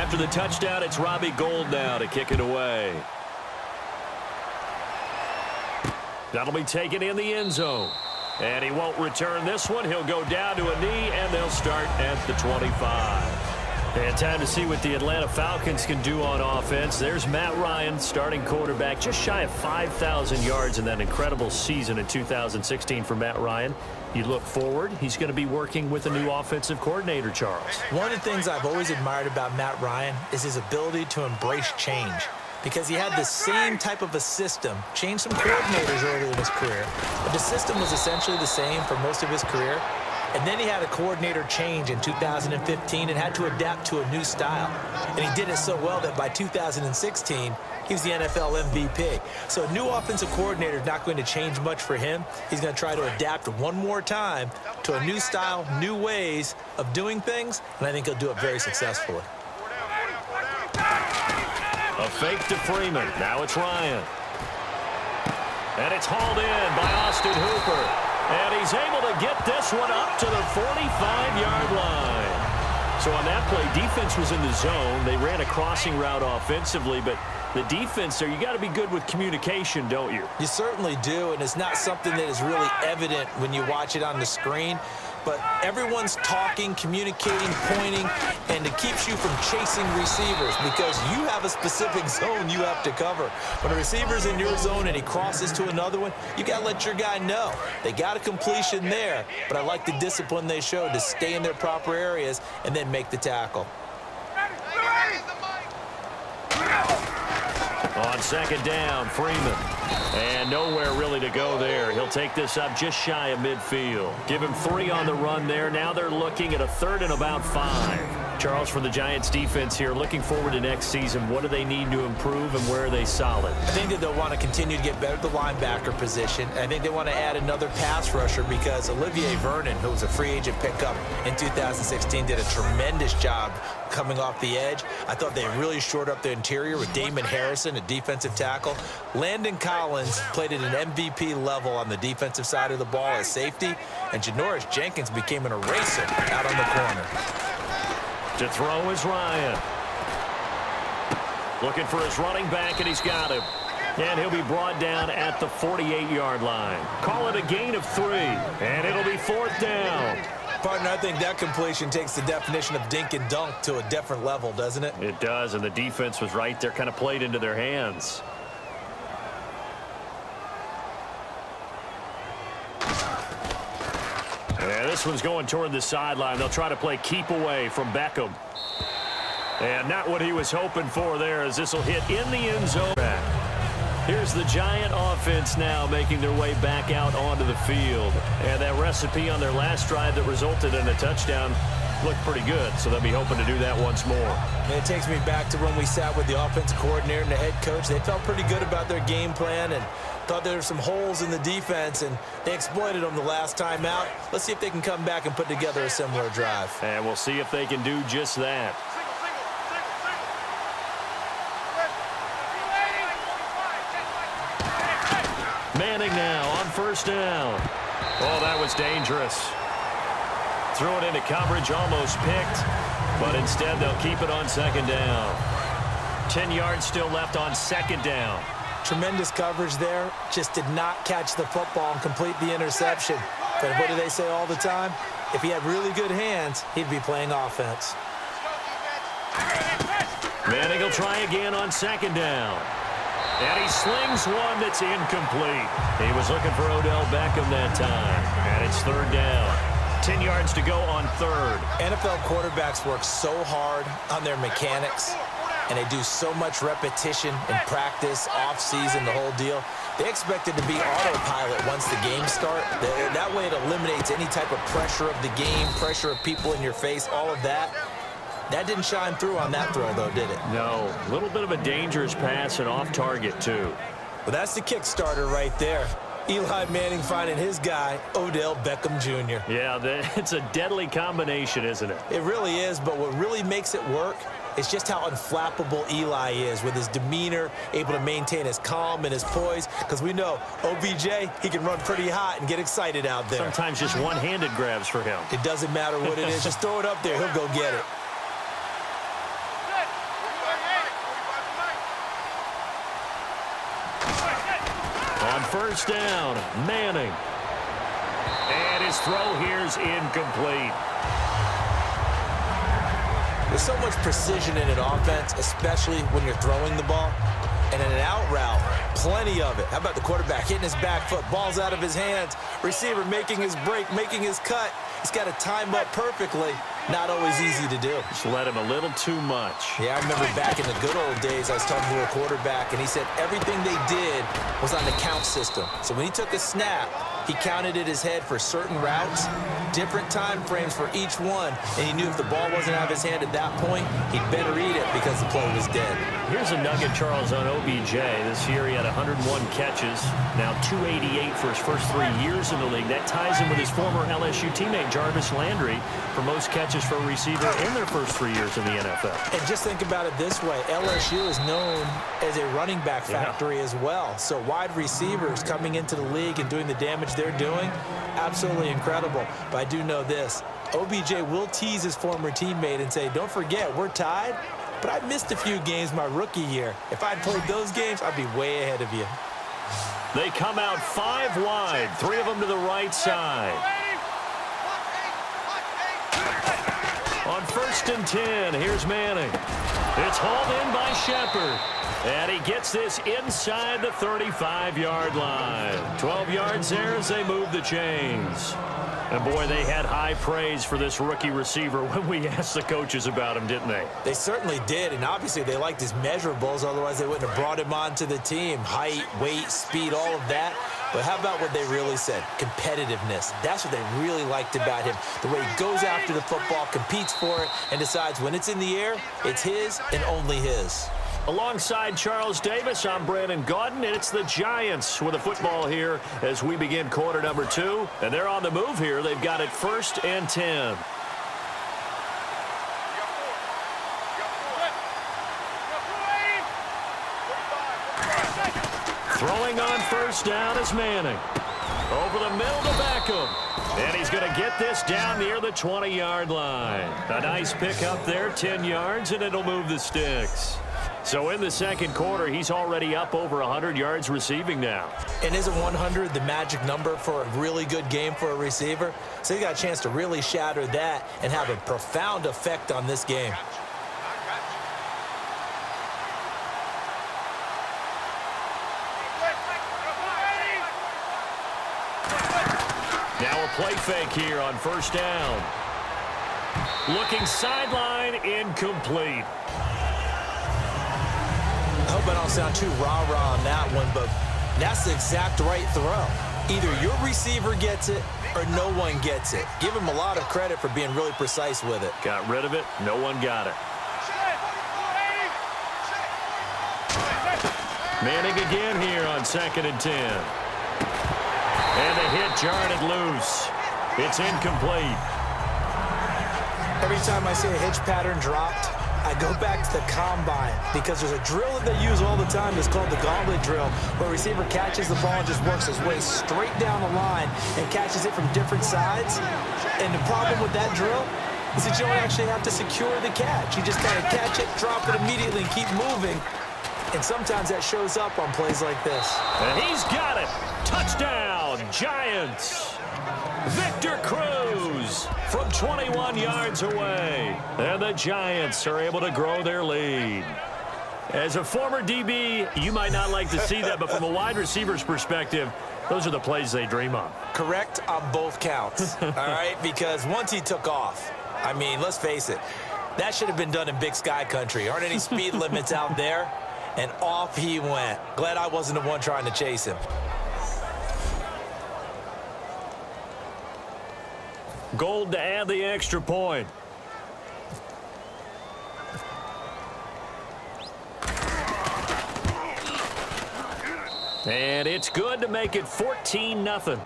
After the touchdown, it's Robbie Gould now to kick it away. That'll be taken in the end zone. And he won't return this one. He'll go down to a knee, and they'll start at the 25. And time to see what the Atlanta Falcons can do on offense. There's Matt Ryan, starting quarterback, just shy of 5,000 yards in that incredible season in 2016 for Matt Ryan. You look forward, he's going to be working with a new offensive coordinator, Charles. One of the things I've always admired about Matt Ryan is his ability to embrace change, because he had the same type of a system, changed some coordinators early in his career, but the system was essentially the same for most of his career. And then he had a coordinator change in 2015 and had to adapt to a new style. And he did it so well that by 2016, he was the NFL MVP. So a new offensive coordinator is not going to change much for him. He's going to try to adapt one more time to a new style, new ways of doing things, and I think he'll do it very successfully. A fake to Freeman. Now it's Ryan. And it's hauled in by Austin Hooper. And he's able to get this one up to the 45-yard line. So on that play, defense was in the zone. They ran a crossing route offensively, but the defense there, you got to be good with communication, don't you? You certainly do, and it's not something that is really evident when you watch it on the screen. But everyone's talking, communicating, pointing, and it keeps you from chasing receivers because you have a specific zone you have to cover. When a receiver's in your zone and he crosses to another one, you got to let your guy know. They got a completion there, but I like the discipline they showed to stay in their proper areas and then make the tackle. On second down, Freeman. And nowhere really to go there. He'll take this up just shy of midfield. Give him 3 on the run there. Now they're looking at a 3rd and about 5. Charles, for the Giants defense here, looking forward to next season, what do they need to improve and where are they solid? I think that they'll want to continue to get better at the linebacker position. I think they want to add another pass rusher because Olivier Vernon, who was a free agent pickup in 2016, did a tremendous job coming off the edge. I thought they really shored up the interior with Damon Harrison, a defensive tackle. Landon Collins played at an MVP level on the defensive side of the ball as safety, and Janoris Jenkins became an eraser out on the corner. To throw is Ryan. Looking for his running back, and he's got him. And he'll be brought down at the 48-yard line. Call it a gain of 3, and it'll be 4th down. Partner, I think that completion takes the definition of dink and dunk to a different level, doesn't it? It does, and the defense was right there, kind of played into their hands. Yeah, this one's going toward the sideline. They'll try to play keep away from Beckham. And not what he was hoping for there, as this will hit in the end zone. Here's the Giant offense now making their way back out onto the field. And that recipe on their last drive that resulted in a touchdown looked pretty good, so they'll be hoping to do that once more. And it takes me back to when we sat with the offensive coordinator and the head coach. They felt pretty good about their game plan and thought there were some holes in the defense, and they exploited them the last time out. Let's see if they can come back and put together a similar drive. And we'll see if they can do just that. Manning now on 1st down. Oh, that was dangerous. Threw it into coverage, almost picked, but instead they'll keep it on 2nd down. 10 yards still left on 2nd down. Tremendous coverage there. Just did not catch the football and complete the interception. But what do they say all the time? If he had really good hands, he'd be playing offense. Manning will try again on 2nd down. And he slings one that's incomplete. He was looking for Odell Beckham that time. And it's 3rd down. 10 yards to go on 3rd. NFL quarterbacks work so hard on their mechanics, and they do so much repetition in practice, off-season, the whole deal. They expect it to be autopilot once the games start. That way it eliminates any type of pressure of the game, pressure of people in your face, all of that. That didn't shine through on that throw, though, did it? No. A little bit of a dangerous pass and off target, too. Well, that's the kickstarter right there. Eli Manning finding his guy, Odell Beckham Jr. Yeah, it's a deadly combination, isn't it? It really is, but what really makes it work is just how unflappable Eli is with his demeanor, able to maintain his calm and his poise, because we know OBJ, he can run pretty hot and get excited out there. Sometimes just one-handed grabs for him. It doesn't matter what it is. Just throw it up there. He'll go get it. first down. Manning. And his throw here's incomplete. There's so much precision in an offense, especially when you're throwing the ball. And in an out route, plenty of it. How about the quarterback hitting his back foot, ball's out of his hands, receiver making his break, making his cut. He's got to time up perfectly. Not always easy to do. Just let him a little too much. Yeah, I remember back in the good old days, I was talking to a quarterback, and he said everything they did was on the count system. So when he took a snap, he counted in his head for certain routes, different time frames for each one, and he knew if the ball wasn't out of his hand at that point, he'd better eat it because the play was dead. Here's a nugget, Charles, on OBJ. This year he had 101 catches, now 288 for his first 3 years in the league. That ties him with his former LSU teammate Jarvis Landry for most catches for a receiver in their first 3 years in the NFL. And just think about it this way. LSU is known as a running back factory as well. So wide receivers coming into the league and doing the damage they're doing, absolutely incredible. But I do know this. OBJ will tease his former teammate and say, don't forget, we're tied, but I missed a few games my rookie year. If I'd played those games, I'd be way ahead of you. They come out 5 wide, 3 of them to the right side. On 1st and 10, here's Manning. It's hauled in by Shepard. And he gets this inside the 35-yard line. 12 yards there as they move the chains. And, boy, they had high praise for this rookie receiver when we asked the coaches about him, didn't they? They certainly did, and obviously they liked his measurables. Otherwise, they wouldn't have brought him onto the team. Height, weight, speed, all of that. But how about what they really said? Competitiveness. That's what they really liked about him. The way he goes after the football, competes for it, and decides when it's in the air, it's his and only his. Alongside Charles Davis, I'm Brandon Gaudin, and it's the Giants with the football here as we begin quarter number 2. And they're on the move here. They've got it 1st and 10. Throwing on 1st down is Manning. Over the middle to Beckham. And he's going to get this down near the 20-yard line. A nice pick up there, 10 yards, and it'll move the sticks. So in the second quarter, he's already up over 100 yards receiving now. And isn't 100 the magic number for a really good game for a receiver? So he got a chance to really shatter that and have a profound effect on this game. Now a play fake here on 1st down. Looking sideline, incomplete. I hope I don't sound too rah-rah on that one, but that's the exact right throw. Either your receiver gets it or no one gets it. Give him a lot of credit for being really precise with it. Got rid of it. No one got it. Manning again here on 2nd and 10. And the hit jarred it loose. It's incomplete. Every time I see a hitch pattern dropped, I go back to the combine because there's a drill that they use all the time that's called the gauntlet drill, where a receiver catches the ball and just works his way straight down the line and catches it from different sides. And the problem with that drill is that you don't actually have to secure the catch. You just kind of catch it, drop it immediately, and keep moving. And sometimes that shows up on plays like this. And he's got it. Touchdown, Giants. Victor Cruz from 21 yards away. And the Giants are able to grow their lead. As a former DB, you might not like to see that, but from a wide receiver's perspective, those are the plays they dream of. Correct on both counts, all right? Because once he took off, I mean, let's face it, that should have been done in Big Sky country. Aren't any speed limits out there? And off he went. Glad I wasn't the one trying to chase him. Gold to add the extra point. And it's good to make it 14-0.